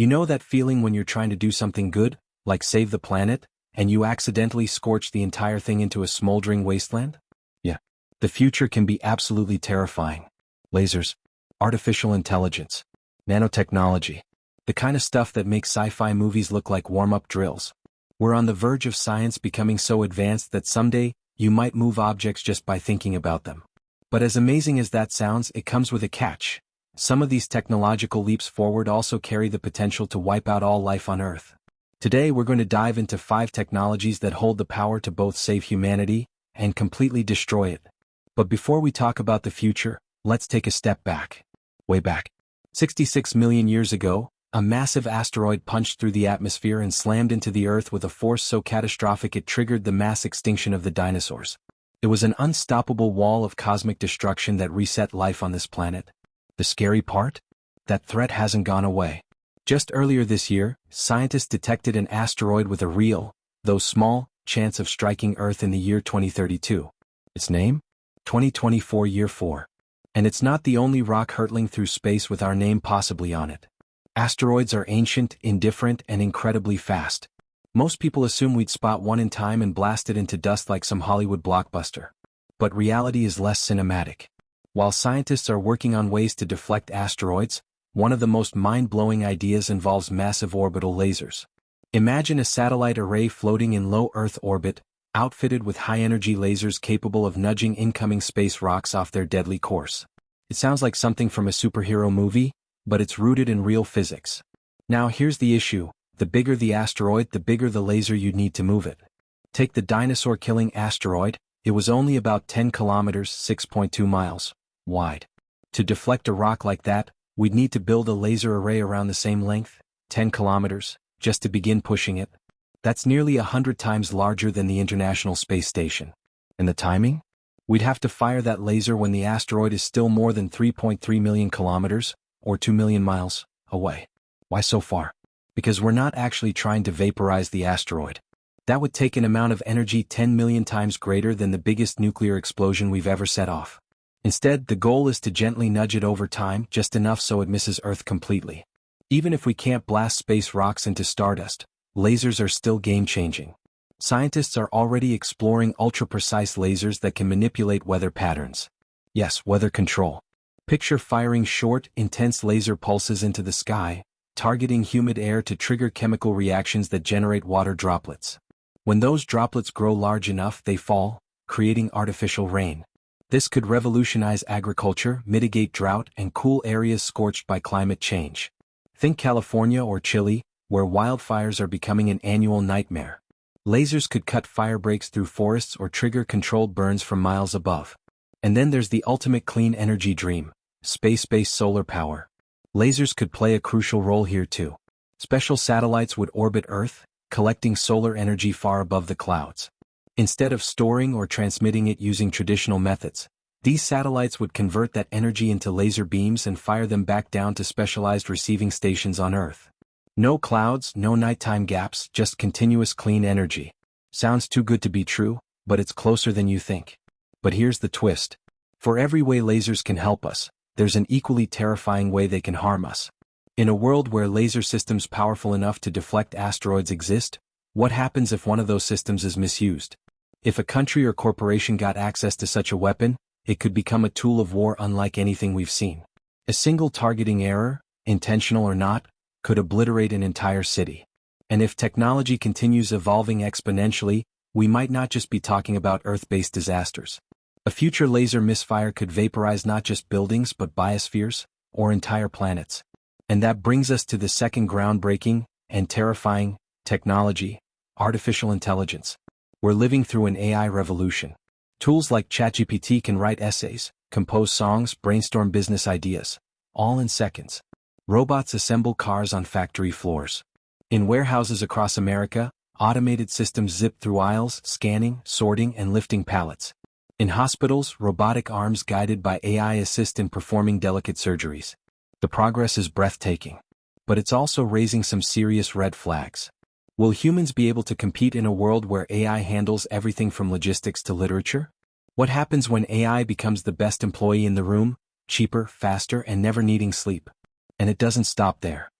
You know that feeling when you're trying to do something good, like save the planet, and you accidentally scorch the entire thing into a smoldering wasteland? Yeah. The future can be absolutely terrifying. Lasers, artificial intelligence, nanotechnology, the kind of stuff that makes sci-fi movies look like warm-up drills. We're on the verge of science becoming so advanced that someday, you might move objects just by thinking about them. But as amazing as that sounds, it comes with a catch. Some of these technological leaps forward also carry the potential to wipe out all life on Earth. Today we're going to dive into 5 technologies that hold the power to both save humanity and completely destroy it. But before we talk about the future, let's take a step back. Way back. 66 million years ago, a massive asteroid punched through the atmosphere and slammed into the Earth with a force so catastrophic it triggered the mass extinction of the dinosaurs. It was an unstoppable wall of cosmic destruction that reset life on this planet. The scary part? That threat hasn't gone away. Just earlier this year, scientists detected an asteroid with a real, though small, chance of striking Earth in the year 2032. Its name? 2024 Year 4. And it's not the only rock hurtling through space with our name possibly on it. Asteroids are ancient, indifferent, and incredibly fast. Most people assume we'd spot one in time and blast it into dust like some Hollywood blockbuster. But reality is less cinematic. While scientists are working on ways to deflect asteroids, one of the most mind-blowing ideas involves massive orbital lasers. Imagine a satellite array floating in low Earth orbit, outfitted with high-energy lasers capable of nudging incoming space rocks off their deadly course. It sounds like something from a superhero movie, but it's rooted in real physics. Now here's the issue: the bigger the asteroid, the bigger the laser you'd need to move it. Take the dinosaur-killing asteroid. It was only about 10 kilometers (6.2 miles) wide. To deflect a rock like that, we'd need to build a laser array around the same length, 10 kilometers, just to begin pushing it. That's nearly 100 times larger than the International Space Station. And the timing? We'd have to fire that laser when the asteroid is still more than 3.3 million kilometers, or 2 million miles, away. Why so far? Because we're not actually trying to vaporize the asteroid. That would take an amount of energy 10 million times greater than the biggest nuclear explosion we've ever set off. Instead, the goal is to gently nudge it over time, just enough so it misses Earth completely. Even if we can't blast space rocks into stardust, lasers are still game-changing. Scientists are already exploring ultra-precise lasers that can manipulate weather patterns. Yes, weather control. Picture firing short, intense laser pulses into the sky, targeting humid air to trigger chemical reactions that generate water droplets. When those droplets grow large enough, they fall, creating artificial rain. This could revolutionize agriculture, mitigate drought, and cool areas scorched by climate change. Think California or Chile, where wildfires are becoming an annual nightmare. Lasers could cut fire breaks through forests or trigger controlled burns from miles above. And then there's the ultimate clean energy dream: space-based solar power. Lasers could play a crucial role here too. Special satellites would orbit Earth, collecting solar energy far above the clouds. Instead of storing or transmitting it using traditional methods, these satellites would convert that energy into laser beams and fire them back down to specialized receiving stations on Earth. No clouds, no nighttime gaps, just continuous clean energy. Sounds too good to be true, but it's closer than you think. But here's the twist. For every way lasers can help us, there's an equally terrifying way they can harm us. In a world where laser systems powerful enough to deflect asteroids exist, what happens if one of those systems is misused? If a country or corporation got access to such a weapon, it could become a tool of war unlike anything we've seen. A single targeting error, intentional or not, could obliterate an entire city. And if technology continues evolving exponentially, we might not just be talking about Earth-based disasters. A future laser misfire could vaporize not just buildings but biospheres, or entire planets. And that brings us to the second groundbreaking and terrifying technology: artificial intelligence. We're living through an AI revolution. Tools like ChatGPT can write essays, compose songs, brainstorm business ideas, all in seconds. Robots assemble cars on factory floors. In warehouses across America, automated systems zip through aisles, scanning, sorting, and lifting pallets. In hospitals, robotic arms guided by AI assist in performing delicate surgeries. The progress is breathtaking. But it's also raising some serious red flags. Will humans be able to compete in a world where AI handles everything from logistics to literature? What happens when AI becomes the best employee in the room, cheaper, faster, and never needing sleep? And it doesn't stop there.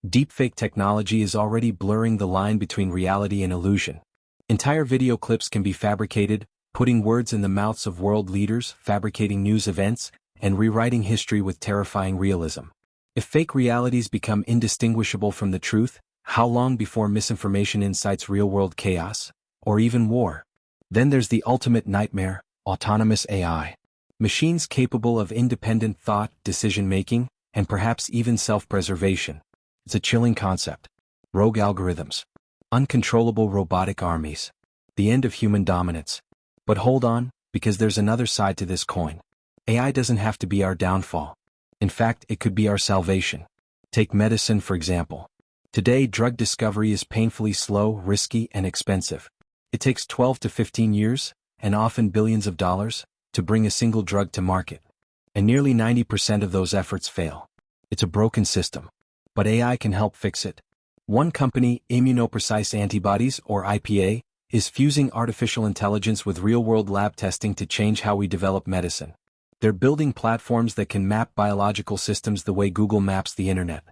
Deepfake technology is already blurring the line between reality and illusion. Entire video clips can be fabricated, putting words in the mouths of world leaders, fabricating news events, and rewriting history with terrifying realism. If fake realities become indistinguishable from the truth, how long before misinformation incites real-world chaos, or even war? Then there's the ultimate nightmare, autonomous AI. Machines capable of independent thought, decision-making, and perhaps even self-preservation. It's a chilling concept. Rogue algorithms. Uncontrollable robotic armies. The end of human dominance. But hold on, because there's another side to this coin. AI doesn't have to be our downfall. In fact, it could be our salvation. Take medicine, for example. Today, drug discovery is painfully slow, risky, and expensive. It takes 12 to 15 years, and often billions of dollars, to bring a single drug to market. And nearly 90% of those efforts fail. It's a broken system. But AI can help fix it. One company, Immunoprecise Antibodies, or IPA, is fusing artificial intelligence with real-world lab testing to change how we develop medicine. They're building platforms that can map biological systems the way Google maps the internet.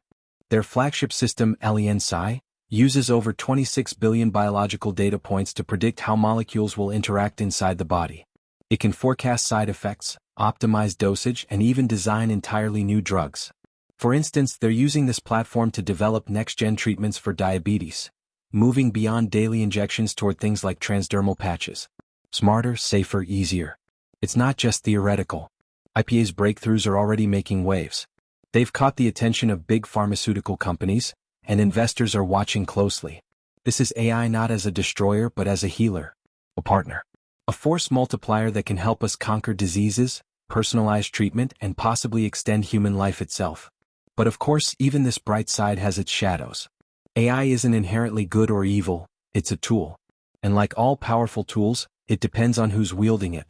Their flagship system, LENSci, uses over 26 billion biological data points to predict how molecules will interact inside the body. It can forecast side effects, optimize dosage, and even design entirely new drugs. For instance, they're using this platform to develop next-gen treatments for diabetes, moving beyond daily injections toward things like transdermal patches. Smarter, safer, easier. It's not just theoretical. IPA's breakthroughs are already making waves. They've caught the attention of big pharmaceutical companies, and investors are watching closely. This is AI not as a destroyer but as a healer, a partner, a force multiplier that can help us conquer diseases, personalize treatment, and possibly extend human life itself. But of course, even this bright side has its shadows. AI isn't inherently good or evil, it's a tool. And like all powerful tools, it depends on who's wielding it.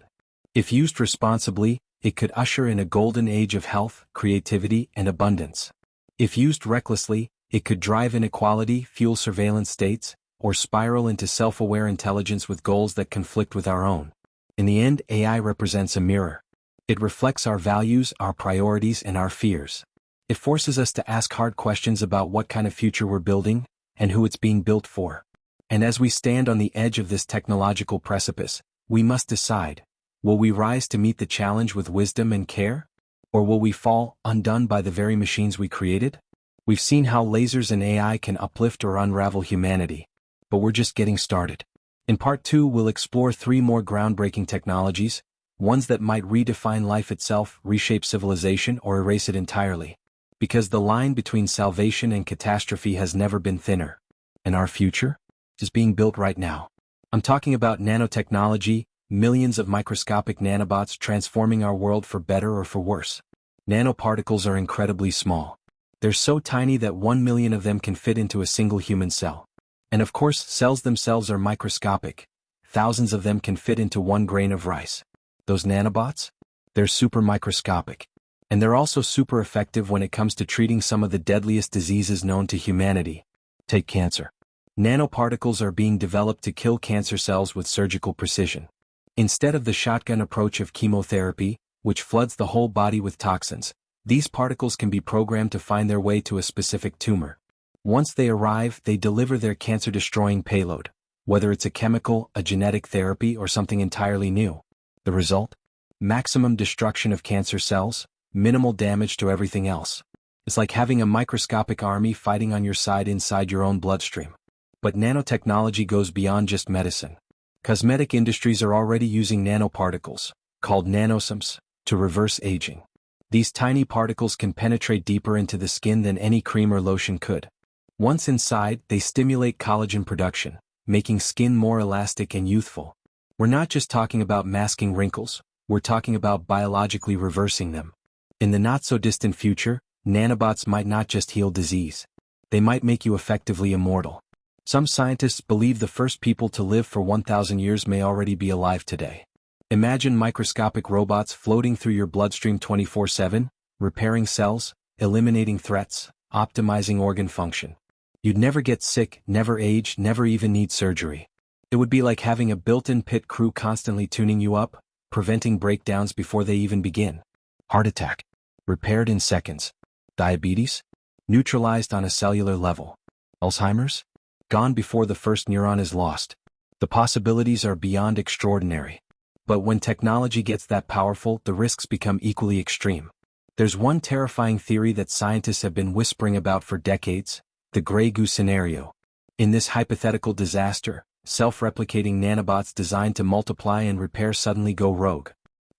If used responsibly, it could usher in a golden age of health, creativity, and abundance. If used recklessly, it could drive inequality, fuel surveillance states, or spiral into self-aware intelligence with goals that conflict with our own. In the end, AI represents a mirror. It reflects our values, our priorities, and our fears. It forces us to ask hard questions about what kind of future we're building, and who it's being built for. And as we stand on the edge of this technological precipice, we must decide, will we rise to meet the challenge with wisdom and care? Or will we fall, undone by the very machines we created? We've seen how lasers and AI can uplift or unravel humanity, but we're just getting started. In part 2, we'll explore 3 more groundbreaking technologies, ones that might redefine life itself, reshape civilization, or erase it entirely. Because the line between salvation and catastrophe has never been thinner. And our future is being built right now. I'm talking about nanotechnology, millions of microscopic nanobots transforming our world for better or for worse. Nanoparticles are incredibly small. They're so tiny that 1 million of them can fit into a single human cell. And of course, cells themselves are microscopic. Thousands of them can fit into 1 grain of rice. Those nanobots? They're super microscopic. And they're also super effective when it comes to treating some of the deadliest diseases known to humanity. Take cancer. Nanoparticles are being developed to kill cancer cells with surgical precision. Instead of the shotgun approach of chemotherapy, which floods the whole body with toxins, these particles can be programmed to find their way to a specific tumor. Once they arrive, they deliver their cancer-destroying payload, whether it's a chemical, a genetic therapy, or something entirely new. The result? Maximum destruction of cancer cells, minimal damage to everything else. It's like having a microscopic army fighting on your side inside your own bloodstream. But nanotechnology goes beyond just medicine. Cosmetic industries are already using nanoparticles, called nanosomes, to reverse aging. These tiny particles can penetrate deeper into the skin than any cream or lotion could. Once inside, they stimulate collagen production, making skin more elastic and youthful. We're not just talking about masking wrinkles, we're talking about biologically reversing them. In the not-so-distant future, nanobots might not just heal disease. They might make you effectively immortal. Some scientists believe the first people to live for 1,000 years may already be alive today. Imagine microscopic robots floating through your bloodstream 24/7, repairing cells, eliminating threats, optimizing organ function. You'd never get sick, never age, never even need surgery. It would be like having a built-in pit crew constantly tuning you up, preventing breakdowns before they even begin. Heart attack. Repaired in seconds. Diabetes? neutralized on a cellular level. Alzheimer's? Gone before the first neuron is lost. The possibilities are beyond extraordinary. But when technology gets that powerful, the risks become equally extreme. There's one terrifying theory that scientists have been whispering about for decades: the gray goo scenario. In this hypothetical disaster, self-replicating nanobots designed to multiply and repair suddenly go rogue.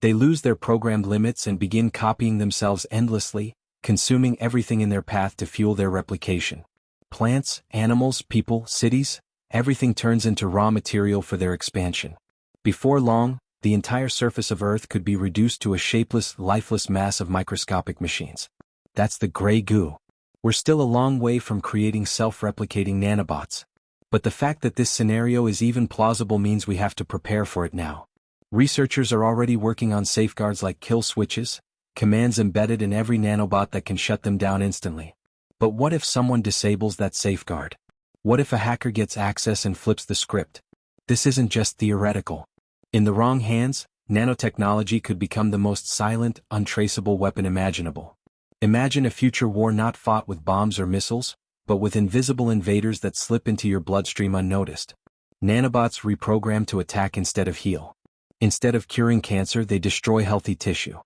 They lose their programmed limits and begin copying themselves endlessly, consuming everything in their path to fuel their replication. Plants, animals, people, cities, everything turns into raw material for their expansion. Before long, the entire surface of Earth could be reduced to a shapeless, lifeless mass of microscopic machines. That's the gray goo. We're still a long way from creating self-replicating nanobots. But the fact that this scenario is even plausible means we have to prepare for it now. Researchers are already working on safeguards like kill switches, commands embedded in every nanobot that can shut them down instantly. But what if someone disables that safeguard? What if a hacker gets access and flips the script? This isn't just theoretical. In the wrong hands, nanotechnology could become the most silent, untraceable weapon imaginable. Imagine a future war not fought with bombs or missiles, but with invisible invaders that slip into your bloodstream unnoticed. Nanobots reprogrammed to attack instead of heal. Instead of curing cancer, they destroy healthy tissue.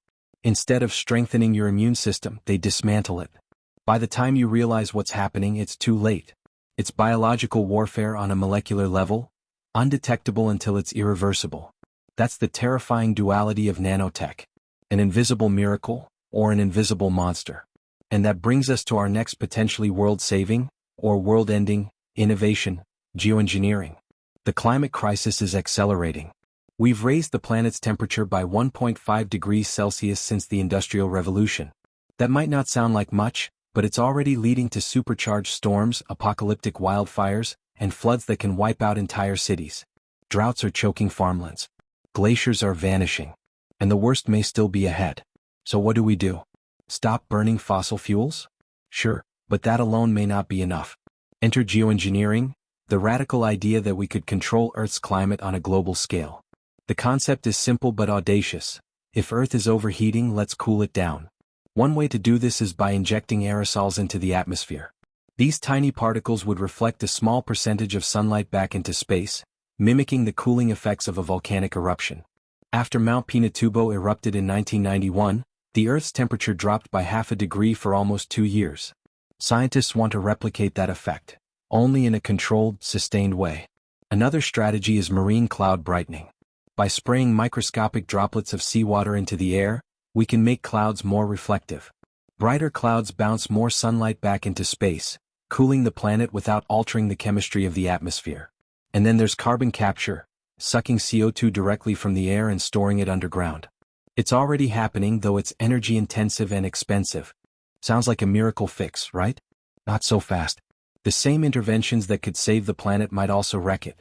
Instead of strengthening your immune system, they dismantle it. By the time you realize what's happening, it's too late. It's biological warfare on a molecular level, undetectable until it's irreversible. That's the terrifying duality of nanotech: an invisible miracle, or an invisible monster. And that brings us to our next potentially world-saving, or world-ending, innovation: geoengineering. The climate crisis is accelerating. We've raised the planet's temperature by 1.5 degrees Celsius since the Industrial Revolution. That might not sound like much, but it's already leading to supercharged storms, apocalyptic wildfires, and floods that can wipe out entire cities. Droughts are choking farmlands. Glaciers are vanishing. And the worst may still be ahead. So what do we do? Stop burning fossil fuels? Sure, but that alone may not be enough. Enter geoengineering, the radical idea that we could control Earth's climate on a global scale. The concept is simple but audacious. If Earth is overheating, let's cool it down. One way to do this is by injecting aerosols into the atmosphere. These tiny particles would reflect a small percentage of sunlight back into space, mimicking the cooling effects of a volcanic eruption. After Mount Pinatubo erupted in 1991, the Earth's temperature dropped by half a degree for almost 2 years. Scientists want to replicate that effect, only in a controlled, sustained way. Another strategy is marine cloud brightening. By spraying microscopic droplets of seawater into the air, we can make clouds more reflective. Brighter clouds bounce more sunlight back into space, cooling the planet without altering the chemistry of the atmosphere. And then there's carbon capture, sucking CO2 directly from the air and storing it underground. It's already happening, though it's energy-intensive and expensive. Sounds like a miracle fix, right? Not so fast. The same interventions that could save the planet might also wreck it.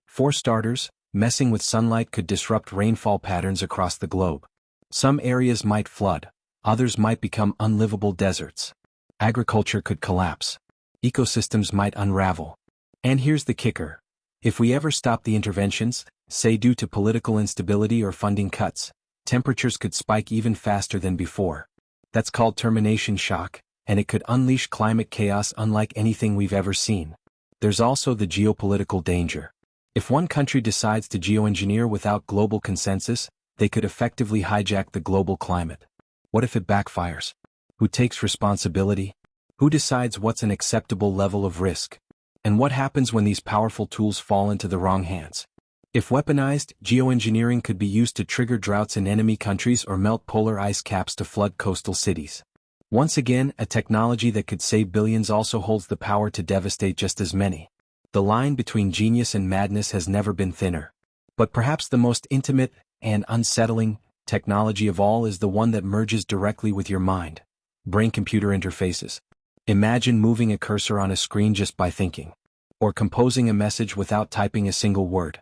For starters, messing with sunlight could disrupt rainfall patterns across the globe. Some areas might flood, others might become unlivable deserts. Agriculture could collapse. Ecosystems might unravel. And here's the kicker. If we ever stop the interventions, say due to political instability or funding cuts, temperatures could spike even faster than before. That's called termination shock, and it could unleash climate chaos unlike anything we've ever seen. There's also the geopolitical danger. If one country decides to geoengineer without global consensus, they could effectively hijack the global climate. What if it backfires? Who takes responsibility? Who decides what's an acceptable level of risk? And what happens when these powerful tools fall into the wrong hands? If weaponized, geoengineering could be used to trigger droughts in enemy countries or melt polar ice caps to flood coastal cities. Once again, a technology that could save billions also holds the power to devastate just as many. The line between genius and madness has never been thinner. But perhaps the most intimate and unsettling technology of all is the one that merges directly with your mind: brain-computer interfaces. Imagine moving a cursor on a screen just by thinking, or composing a message without typing a single word.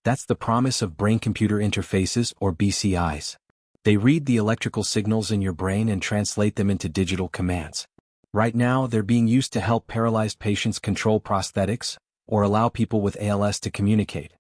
That's the promise of brain-computer interfaces, or BCIs. They read the electrical signals in your brain and translate them into digital commands. Right now, they're being used to help paralyzed patients control prosthetics, or allow people with ALS to communicate.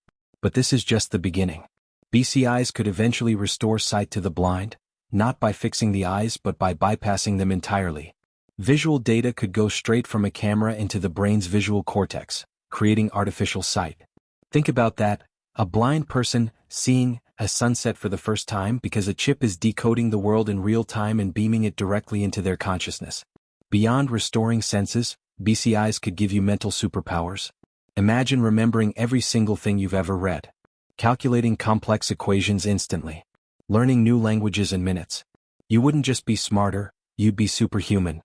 But this is just the beginning. BCIs could eventually restore sight to the blind, not by fixing the eyes but by bypassing them entirely. Visual data could go straight from a camera into the brain's visual cortex, creating artificial sight. Think about that, a blind person seeing a sunset for the first time because a chip is decoding the world in real time and beaming it directly into their consciousness. Beyond restoring senses, BCIs could give you mental superpowers. Imagine remembering every single thing you've ever read, calculating complex equations instantly, learning new languages in minutes. You wouldn't just be smarter, you'd be superhuman.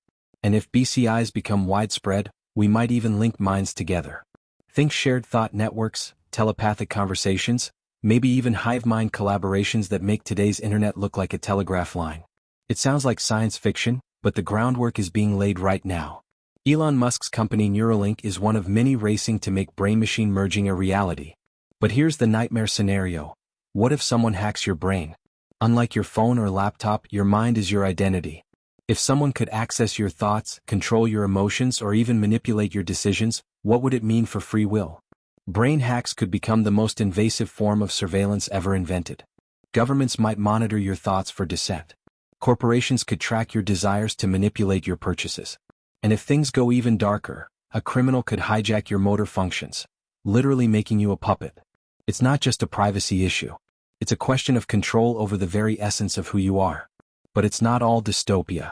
And if BCIs become widespread, we might even link minds together. Think shared thought networks, telepathic conversations, maybe even hive mind collaborations that make today's internet look like a telegraph line. It sounds like science fiction, but the groundwork is being laid right now. Elon Musk's company Neuralink is one of many racing to make brain-machine merging a reality. But here's the nightmare scenario. What if someone hacks your brain? Unlike your phone or laptop, your mind is your identity. If someone could access your thoughts, control your emotions, or even manipulate your decisions, what would it mean for free will? Brain hacks could become the most invasive form of surveillance ever invented. Governments might monitor your thoughts for dissent. Corporations could track your desires to manipulate your purchases. And if things go even darker, a criminal could hijack your motor functions, literally making you a puppet. It's not just a privacy issue. It's a question of control over the very essence of who you are. But it's not all dystopia.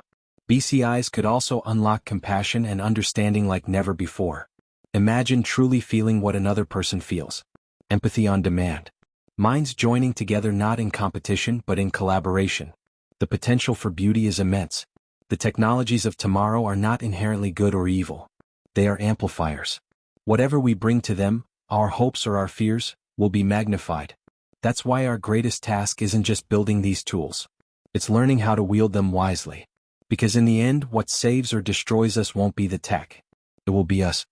BCIs could also unlock compassion and understanding like never before. Imagine truly feeling what another person feels. Empathy on demand. Minds joining together not in competition but in collaboration. The potential for beauty is immense. The technologies of tomorrow are not inherently good or evil. They are amplifiers. Whatever we bring to them, our hopes or our fears, will be magnified. That's why our greatest task isn't just building these tools. It's learning how to wield them wisely. Because in the end, what saves or destroys us won't be the tech. It will be us.